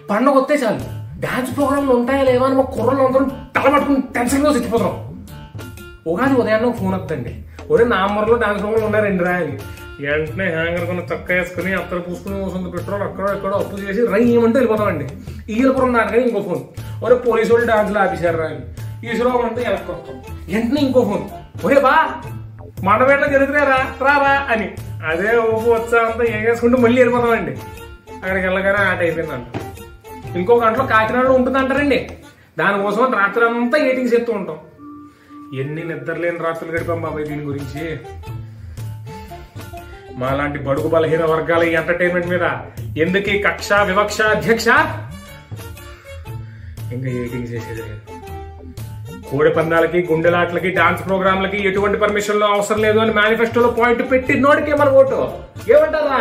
పండుగ వస్తే చాలు డాన్స్ ప్రోగ్రాంలు ఉంటాయా లేవా అని మా కుర్రలు అందరం తలపట్టుకుని టెన్షన్లో చచ్చిపోతాం. ఉగాది ఉదయాన్నే ఫోన్ వద్దండి, ఒరే నా అమ్మలో డాన్స్ ప్రోగ్రాంలు ఉన్నారండి రా అని. వెంటనే హ్యాంగర్ కొన్న చక్క వేసుకుని అత్తరు పూసుకుని సొంత పెట్రోల్ అక్కడ ఎక్కడో అప్పు చేసి రై ఏమంటే వెళ్ళిపోతామండి. ఈగలపురం నాటకని ఇంకో ఫోన్, ఒరే పోలీసు వాళ్ళు డాన్స్లో ఆపేశారు రా అని. ఈశ్వరం అంటే వెనక్కి వస్తాం. వెంటనే ఇంకో ఫోన్, ఒరే బా మండపేట జరుగుతున్నారా రారా అని. అదే ఊపు ఉత్సాహంతో ఏగేసుకుంటూ మళ్ళీ వెళ్ళిపోతామండి. అక్కడికి వెళ్ళగానే ఆట అయిపోయిందంట. ఇంకో గంటలో కాకినాడలో ఉంటుంది అంటారండి. దానికోసం రాత్రి అంతా ఏటింగ్ చేస్తూ ఉంటాం. ఎన్ని నిద్రలేని రాత్రులు గడిపాం బాబాయ్ దీని గురించి. మాలాంటి బడుగు బలహీన వర్గాల ఈ ఎంటర్టైన్మెంట్ మీద ఎందుకు ఈ కక్ష వివక్ష అధ్యక్ష? ఇంకా ఏటింగ్ చేసేది కోడి పందాలకి గుండెలాట్లకి డాన్స్ ప్రోగ్రాంలకి ఎటువంటి పర్మిషన్లు అవసరం లేదు అని మేనిఫెస్టోలో పాయింట్ పెట్టి నోటికి మన ఓటు ఏమంటారా?